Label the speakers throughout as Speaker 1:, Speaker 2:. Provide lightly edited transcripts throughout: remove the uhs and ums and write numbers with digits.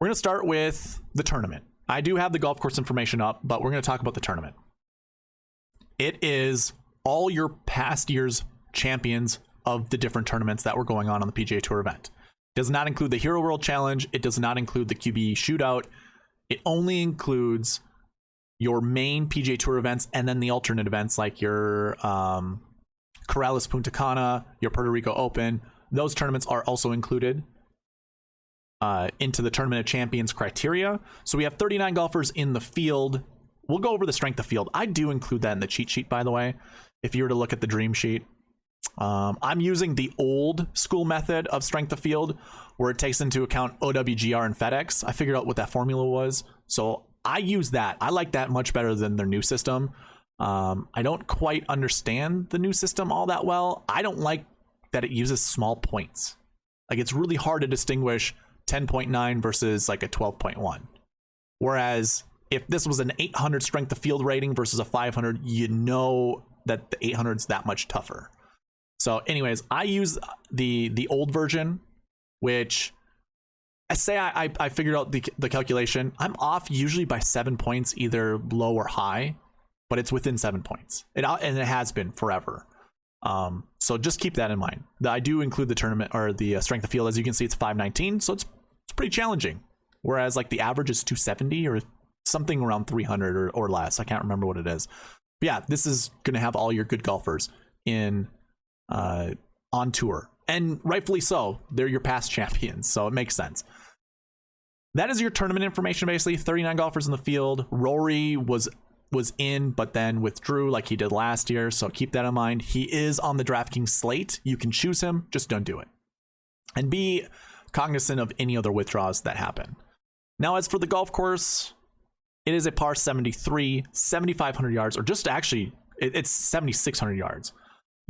Speaker 1: We're going to start with the tournament. I do have the golf course information up, but we're going to talk about the tournament. It is all your past year's champions of the different tournaments that were going on the PGA Tour event. It does not include the Hero World Challenge. It does not include the QB Shootout. It only includes your main PGA Tour events and then the alternate events like your Corrales Punta Cana, your Puerto Rico Open. Those tournaments are also included into the Tournament of Champions criteria. So we have 39 golfers in the field. We'll go over the strength of field. I do include that in the cheat sheet, by the way. If you were to look at the dream sheet, I'm using the old school method of strength of field where it takes into account OWGR and FedEx. I figured out what that formula was. So I use that. I like that much better than their new system. I don't quite understand the new system all that well. I don't like that it uses small points. Like, it's really hard to distinguish 10.9 versus like a 12.1. Whereas if this was an 800 strength of field rating versus a 500, you know that the 800 is that much tougher. So anyways, I use the old version, which I say I figured out the calculation. I'm off usually by 7 points, either low or high, but it's within 7 points. And it has been forever. So just keep that in mind. I do include the tournament or the strength of field. As you can see, it's 519, so it's pretty challenging. Whereas like the average is 270 or something around 300 or less. I can't remember what it is. But yeah, this is going to have all your good golfers in on tour, and rightfully so. They're your past champions, so it makes sense. That is your tournament information. Basically 39 golfers in the field. Rory was in but then withdrew like he did last year, so keep that in mind. He is on the DraftKings slate. You can choose him, just don't do it, and be cognizant of any other withdrawals that happen. Now, as for the golf course, it is a par 73, 7,500 yards, or just actually it's 7,600 yards.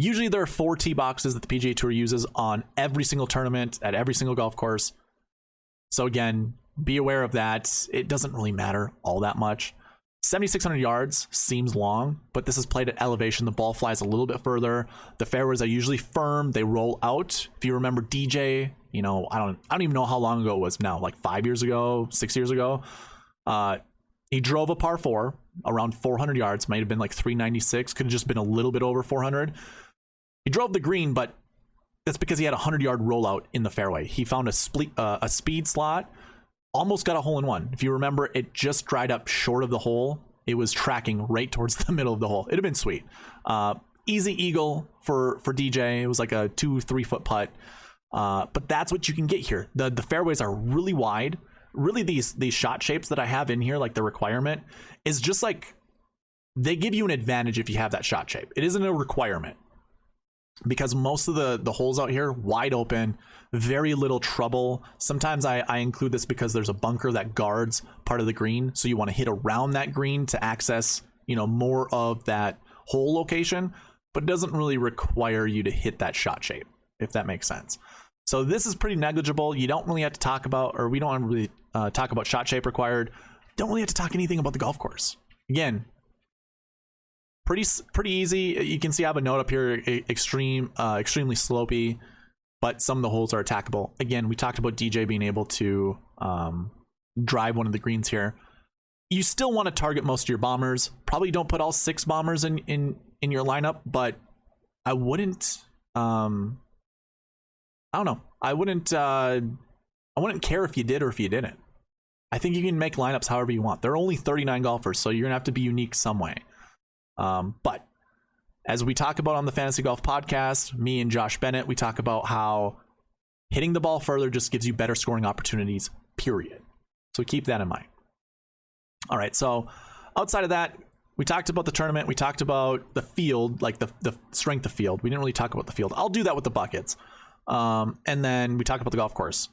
Speaker 1: Usually there are 4 tee boxes that the PGA Tour uses on every single tournament at every single golf course. So again, be aware of that. It doesn't really matter all that much. 7,600 yards seems long, but this is played at elevation. The ball flies a little bit further. The fairways are usually firm. They roll out. If you remember DJ, you know, I don't even know how long ago it was now, like 5 years ago, 6 years ago. He drove a par 4 around 400 yards. Might have been like 396. Could have just been a little bit over 400. He drove the green, but that's because he had a 100-yard rollout in the fairway. He found a speed slot, almost got a hole-in-one. If you remember, it just dried up short of the hole. It was tracking right towards the middle of the hole. It'd have been sweet. Easy eagle for DJ. It was like a 2-3 foot putt. But that's what you can get here. The fairways are really wide. Really, these shot shapes that I have in here, like the requirement, is just like they give you an advantage if you have that shot shape. It isn't a requirement, because most of the holes out here wide open, very little trouble. Sometimes I include this because there's a bunker that guards part of the green, so you want to hit around that green to access, you know, more of that hole location, but it doesn't really require you to hit that shot shape, if that makes sense. So this is pretty negligible. You don't really have to talk about, or we don't really talk about shot shape required. Don't really have to talk anything about the golf course. Again, pretty easy. You can see I have a note up here, extremely slopey, but some of the holes are attackable. Again, we talked about DJ being able to drive one of the greens here. You still want to target most of your bombers. Probably don't put all 6 bombers in your lineup, but I wouldn't I don't know. I wouldn't care if you did or if you didn't. I think you can make lineups however you want. There are only 39 golfers, so you're gonna have to be unique some way. But as we talk about on the Fantasy Golf Podcast, me and Josh Bennett, we talk about how hitting the ball further just gives you better scoring opportunities, period. So keep that in mind. All right, so outside of that, we talked about the tournament. We talked about the field, like the strength of field. We didn't really talk about the field. I'll do that with the buckets. And then we talked about the golf course.